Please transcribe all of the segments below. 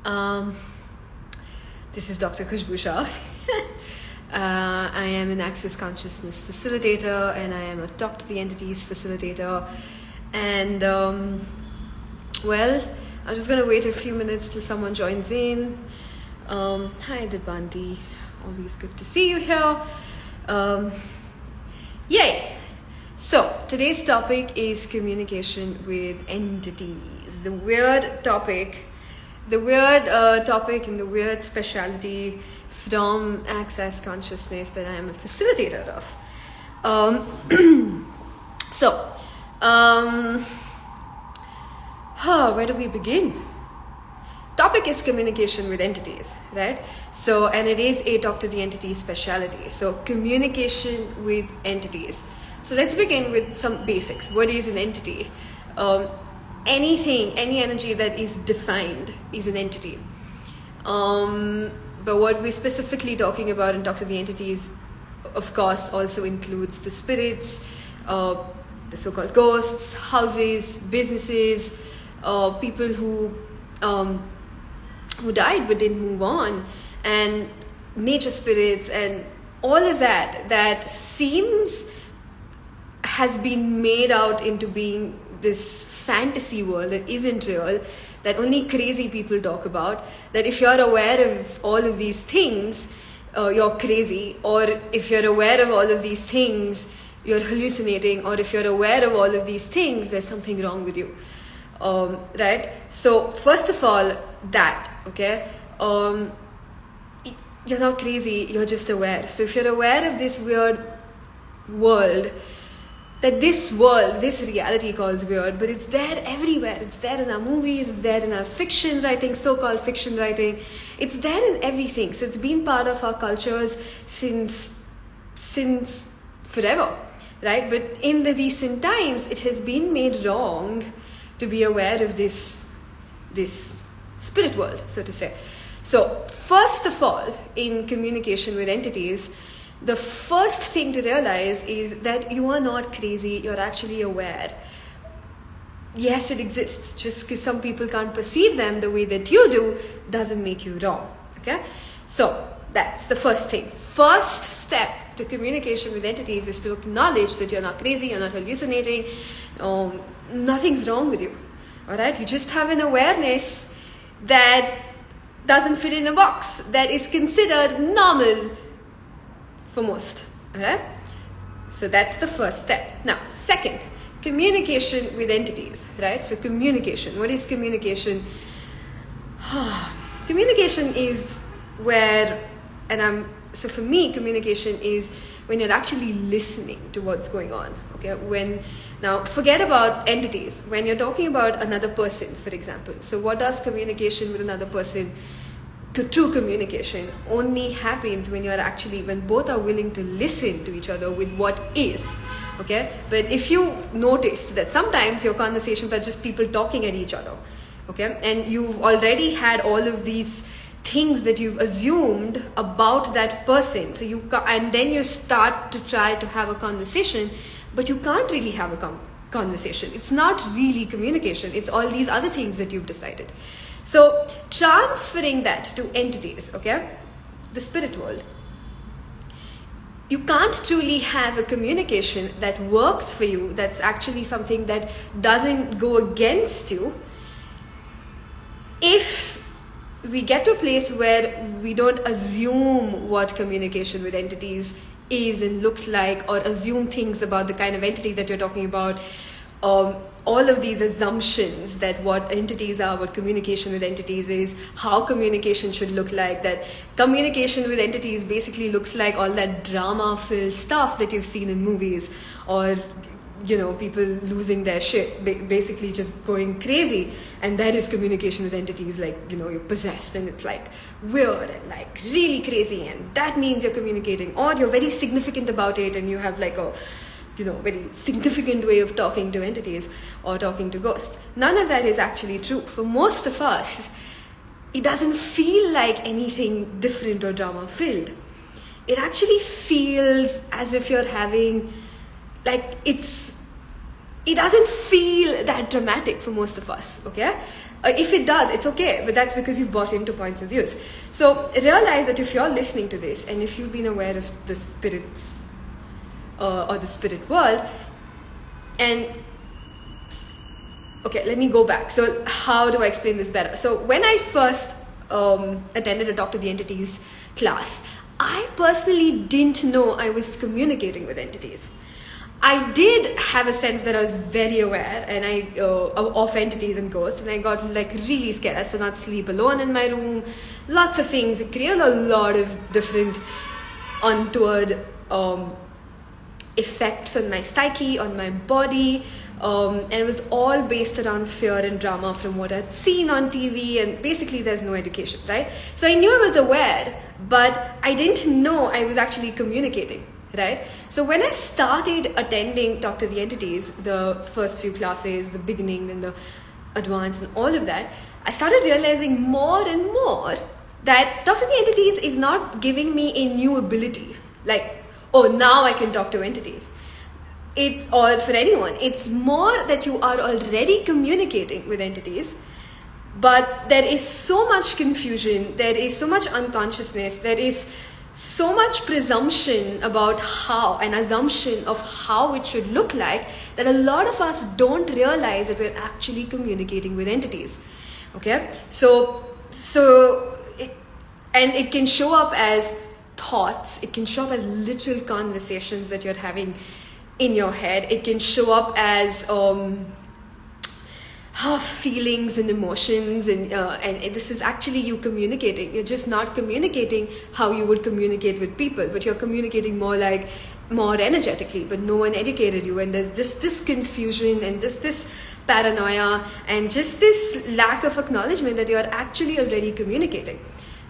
Um, this is Dr. Khushbu Shah. I am an Access Consciousness facilitator, and I am a Talk to the Entities facilitator. And I'm just going to wait a few minutes till someone joins in. Hi, Dibanti. Always good to see you here. Yay! So, today's topic is communication with entities. The weird topic and the weird specialty from Access Consciousness that I am a facilitator of. Where do we begin? Topic is communication with entities, right? So, and it is a Talk to the Entities specialty. So, communication with entities. So, let's begin with some basics. What is an entity? Any energy that is defined is an entity. But what we're specifically talking about in Talk to the Entities, of course, also includes the spirits, the so-called ghosts, houses, businesses, people who died but didn't move on, and nature spirits, and all of that has been made out into being this fantasy world that isn't real, that only crazy people talk about, that if you're aware of all of these things, you're crazy, or if you're aware of all of these things, you're hallucinating, or if you're aware of all of these things, there's something wrong with you. Right? So, first of all, okay? You're not crazy, you're just aware. So, if you're aware of this weird world, that this reality calls weird, but it's there everywhere. It's there in our movies, it's there in our fiction writing, so-called fiction writing. It's there in everything. So, it's been part of our cultures since forever, right? But in the recent times, it has been made wrong to be aware of this spirit world, so to say. So, first of all, in communication with entities, the first thing to realize is that you are not crazy, you're actually aware. Yes, it exists. Just because some people can't perceive them the way that you do doesn't make you wrong, okay? So, that's the first thing. First step to communication with entities is to acknowledge that you're not crazy, you're not hallucinating, nothing's wrong with you, all right? You just have an awareness that doesn't fit in a box, that is considered normal for most, all right? So that's the first step. Now, second, communication with entities, right? So communication, what is communication? Communication is so for me, communication is when you're actually listening to what's going on, okay? Now, forget about entities. When you're talking about another person, for example, so what does communication with another person? True communication only happens when both are willing to listen to each other with what is, okay? But if you noticed that sometimes your conversations are just people talking at each other, okay? And you've already had all of these things that you've assumed about that person, and then you start to try to have a conversation, but you can't really have a conversation. It's not really communication. It's all these other things that you've decided. So, transferring that to entities, okay, the spirit world, you can't truly have a communication that works for you, that's actually something that doesn't go against you, if we get to a place where we don't assume what communication with entities is and looks like, or assume things about the kind of entity that you're talking about, all of these assumptions that what entities are, what communication with entities is, how communication should look like, that communication with entities basically looks like all that drama-filled stuff that you've seen in movies, or, people losing their shit, basically just going crazy, and that is communication with entities, like, you're possessed, and it's like weird and like really crazy, and that means you're communicating, or you're very significant about it, and you have like a very significant way of talking to entities or talking to ghosts. None of that is actually true. For most of us, it doesn't feel like anything different or drama filled. It actually feels as if you're having, it doesn't feel that dramatic for most of us, okay? If it does, it's okay, but that's because you've bought into points of views. So realize that if you're listening to this and if you've been aware of the spirits or the spirit world, and okay, let me go back. So how do I explain this better? So when I first attended a Talk to the Entities class, I personally didn't know I was communicating with entities. I did have a sense that I was very aware and of entities and ghosts, and I got like really scared. I used to not sleep alone in my room, lots of things. It created a lot of different untoward effects on my psyche, on my body, and it was all based around fear and drama from what I'd seen on TV, and basically there's no education, right? So I knew I was aware, but I didn't know I was actually communicating, right? So when I started attending Talk to the Entities, the first few classes, the beginning and the advanced and all of that, I started realizing more and more that Talk to the Entities is not giving me a new ability, like, oh, now I can talk to entities. Or for anyone, it's more that you are already communicating with entities, but there is so much confusion, there is so much unconsciousness, there is so much presumption about how, an assumption of how it should look like, that a lot of us don't realize that we're actually communicating with entities. Okay, so it can show up as thoughts, it can show up as literal conversations that you're having in your head, it can show up as feelings and emotions, and this is actually you communicating. You're just not communicating how you would communicate with people, but you're communicating more energetically, but no one educated you, and there's just this confusion and just this paranoia and just this lack of acknowledgement that you're actually already communicating.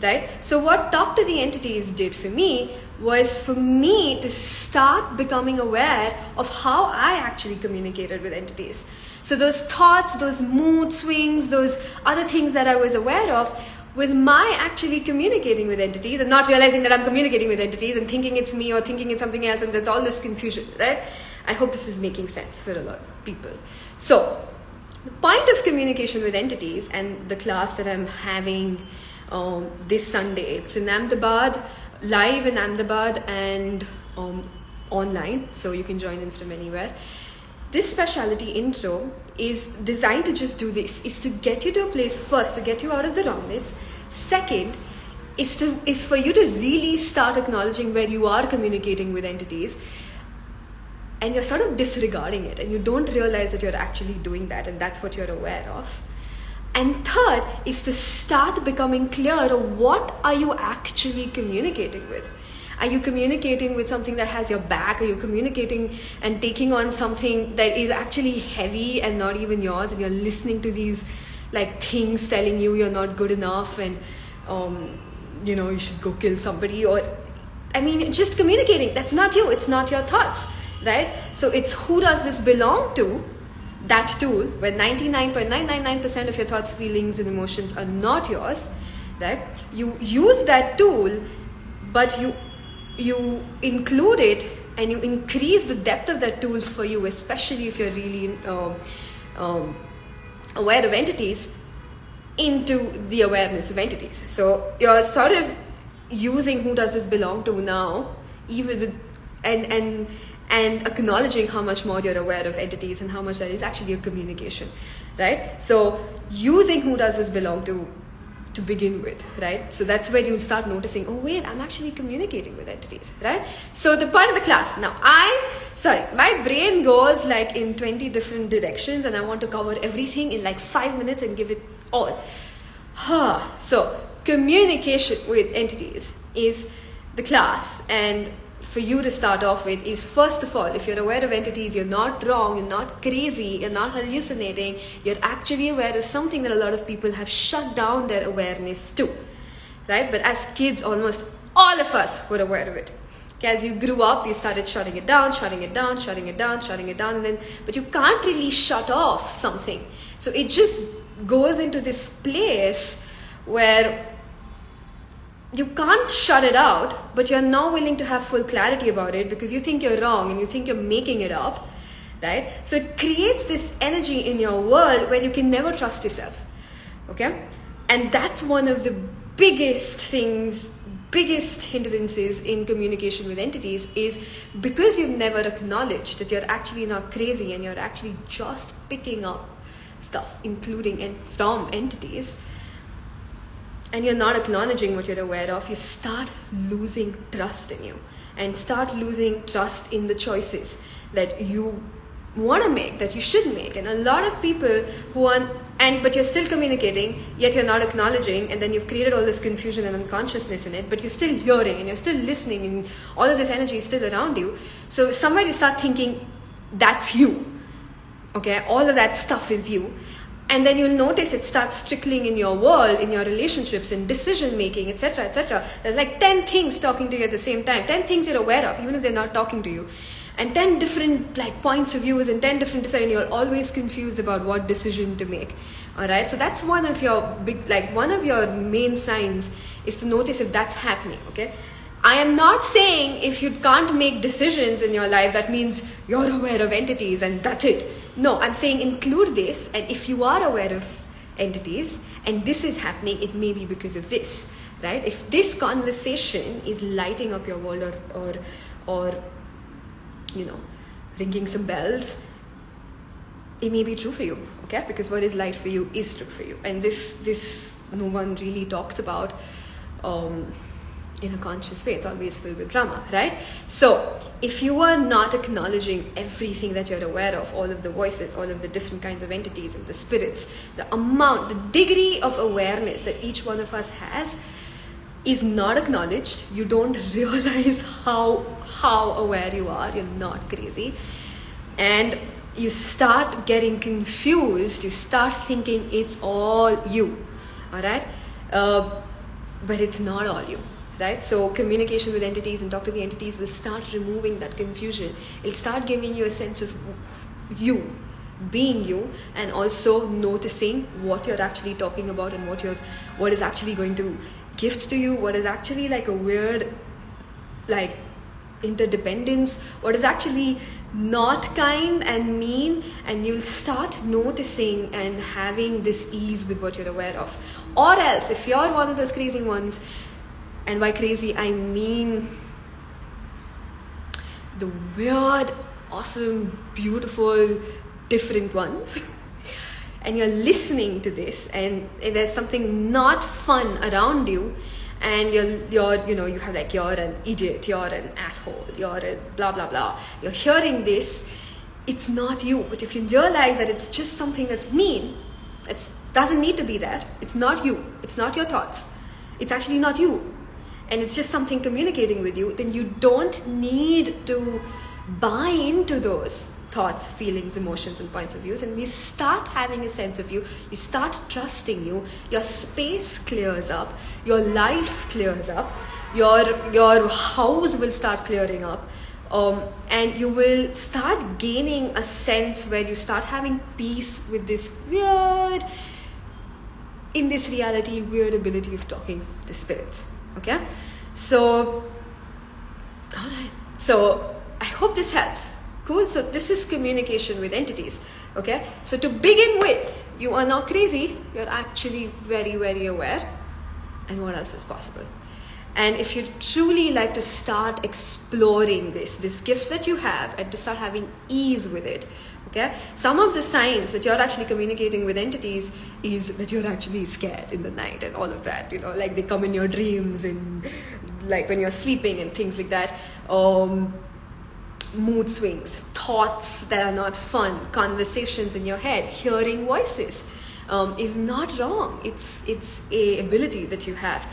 Right? So what Talk to the Entities did for me was for me to start becoming aware of how I actually communicated with entities. So those thoughts, those mood swings, those other things that I was aware of was my actually communicating with entities and not realizing that I'm communicating with entities and thinking it's me or thinking it's something else, and there's all this confusion, right? I hope this is making sense for a lot of people. So the point of communication with entities, and the class that I'm having this Sunday, it's in Ahmedabad, live in Ahmedabad, and online, so you can join in from anywhere. This speciality intro is designed to just do this, is to get you to a place, first to get you out of the wrongness, second is for you to really start acknowledging where you are communicating with entities and you're sort of disregarding it and you don't realize that you're actually doing that, and that's what you're aware of. And third is to start becoming clear of what are you actually communicating with. Are you communicating with something that has your back? Are you communicating and taking on something that is actually heavy and not even yours, and you're listening to these like things telling you you're not good enough and you should go kill somebody, or just communicating. That's not you, it's not your thoughts, right? So it's who does this belong to? That tool, where 99.999% of your thoughts, feelings and emotions are not yours, right? You use that tool, but you include it and you increase the depth of that tool for you, especially if you're really aware of entities, into the awareness of entities. So you're sort of using who does this belong to now, even with, and acknowledging how much more you're aware of entities and how much that is actually a communication, right? So using who does this belong to begin with, right? So that's where you'll start noticing, oh wait, I'm actually communicating with entities, right? So the part of the class, now my brain goes like in 20 different directions and I want to cover everything in like 5 minutes and give it all. So communication with entities is the class, and for you to start off with is, first of all, if you're aware of entities, you're not wrong, you're not crazy, you're not hallucinating, you're actually aware of something that a lot of people have shut down their awareness to, right? But as kids, almost all of us were aware of it. Okay, as you grew up, you started shutting it down, but you can't really shut off something. So it just goes into this place where you can't shut it out, but you're now willing to have full clarity about it because you think you're wrong and you think you're making it up, right? So it creates this energy in your world where you can never trust yourself, Okay, and that's one of the biggest things, biggest hindrances in communication with entities, is because you've never acknowledged that you're actually not crazy and you're actually just picking up stuff, including and from entities, and you're not acknowledging what you're aware of, you start losing trust in you and start losing trust in the choices that you want to make, that you should make. And a lot of people who are, but you're still communicating, yet you're not acknowledging, and then you've created all this confusion and unconsciousness in it, but you're still hearing and you're still listening, and all of this energy is still around you. So somewhere you start thinking that's you. Okay, all of that stuff is you. And then you'll notice it starts trickling in your world, in your relationships, in decision making, etc., etc. There's like 10 things talking to you at the same time, 10 things you're aware of, even if they're not talking to you, and 10 different like points of views and 10 different decisions. You're always confused about what decision to make. All right, so that's one of your one of your main signs, is to notice if that's happening. Okay, I am not saying if you can't make decisions in your life, that means you're aware of entities and that's it. No, I'm saying include this, and if you are aware of entities and this is happening, it may be because of this, right? If this conversation is lighting up your world, or you know, ringing some bells, it may be true for you, okay? Because what is light for you is true for you, and this no one really talks about in a conscious way. It's always filled with drama, right? So if you are not acknowledging everything that you're aware of, all of the voices, all of the different kinds of entities and the spirits, the amount, the degree of awareness that each one of us has is not acknowledged, you don't realize how aware you are. You're not crazy, and you start getting confused. You start thinking it's all you. All right, but it's not all you. Right? So communication with entities and talk to the entities will start removing that confusion. It'll start giving you a sense of you, being you, and also noticing what you're actually talking about and what is actually going to gift to you, what is actually like a weird like interdependence, what is actually not kind and mean, and you'll start noticing and having this ease with what you're aware of. Or else, if you're one of those crazy ones, and by crazy, I mean the weird, awesome, beautiful, different ones. And you're listening to this, and there's something not fun around you, and you have like, you're an idiot, you're an asshole, you're a blah, blah, blah. You're hearing this, it's not you. But if you realize that it's just something that's mean, it doesn't need to be there. It's not you. It's not your thoughts. It's actually not you. And it's just something communicating with you, then you don't need to buy into those thoughts, feelings, emotions, and points of views, and you start having a sense of you. You start trusting you. Your space clears up. Your life clears up. Your house will start clearing up, and you will start gaining a sense where you start having peace with this weird, in this reality, weird ability of talking to spirits. Okay, so all right, so I hope this helps. Cool. So this is communication with entities. Okay, so to begin with, you are not crazy, you're actually very, very aware, and what else is possible. And if you truly like to start exploring this gift that you have, and to start having ease with it, okay, some of the signs that you're actually communicating with entities is that you're actually scared in the night and all of that, like they come in your dreams, and like when you're sleeping and things like that. Mood swings, thoughts that are not fun, conversations in your head, hearing voices is not wrong. It's a ability that you have.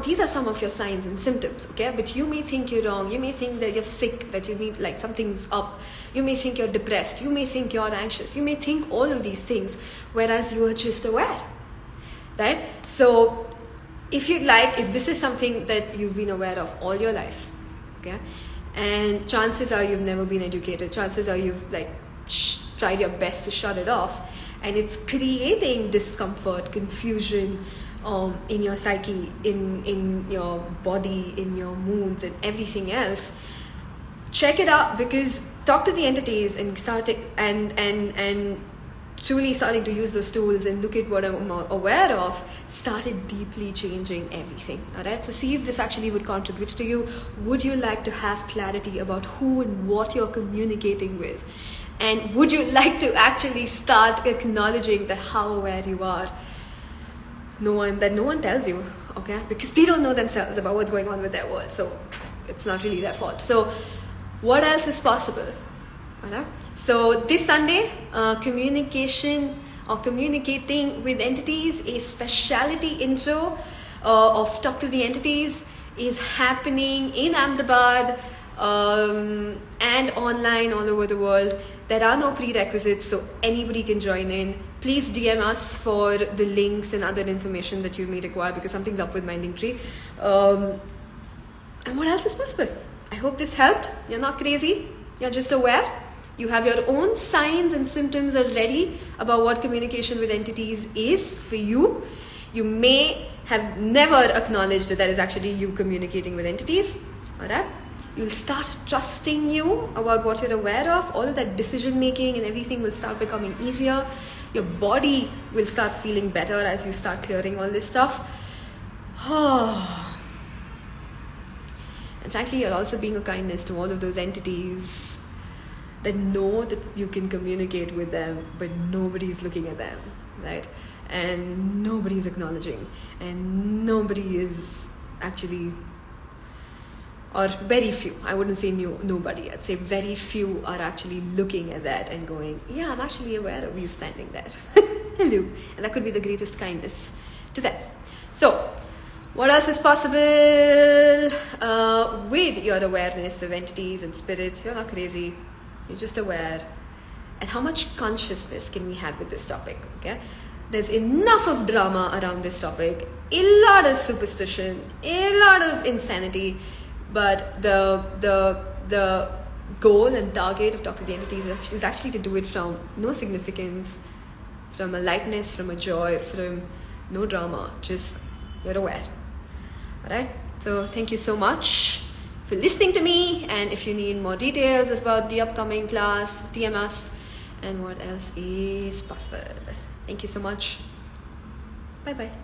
These are some of your signs and symptoms, okay? But you may think you're wrong. You may think that you're sick, that you need, like, something's up. You may think you're depressed. You may think you're anxious. You may think all of these things, whereas you are just aware, right? So if this is something that you've been aware of all your life, okay, and chances are you've never been educated, chances are you've tried your best to shut it off, and it's creating discomfort, confusion, in your psyche, in your body, in your moods, and everything else. Check it out, because talk to the entities and start it, and truly starting to use those tools and look at what I'm aware of, started deeply changing everything. All right, so see if this actually would contribute to you. Would you like to have clarity about who and what you're communicating with? And would you like to actually start acknowledging that how aware you are? No one tells you, okay? Because they don't know themselves about what's going on with their world. So it's not really their fault. So what else is possible? Right? So this Sunday, communication or communicating with entities, a specialty intro of Talk to the Entities is happening in Ahmedabad and online all over the world. There are no prerequisites, so anybody can join in. Please DM us for the links and other information that you may require, because something's up with my Linktree. And what else is possible? I hope this helped. You're not crazy. You're just aware. You have your own signs and symptoms already about what communication with entities is for you. You may have never acknowledged that is actually you communicating with entities. All right? You'll start trusting you about what you're aware of. All of that decision making and everything will start becoming easier. Your body will start feeling better as you start clearing all this stuff. And frankly, you're also being a kindness to all of those entities that know that you can communicate with them, but nobody's looking at them, right? And nobody's acknowledging, and nobody is actually, or very few, I wouldn't say nobody, I'd say very few are actually looking at that and going, yeah, I'm actually aware of you standing there. Hello. And that could be the greatest kindness to them. So what else is possible with your awareness of entities and spirits? You're not crazy, you're just aware. And how much consciousness can we have with this topic? Okay, there's enough of drama around this topic, a lot of superstition, a lot of insanity. But the goal and target of Talk to the Entities is actually to do it from no significance, from a lightness, from a joy, from no drama, just you're aware. Alright? So thank you so much for listening to me, and if you need more details about the upcoming class, DM us, and what else is possible. Thank you so much. Bye bye.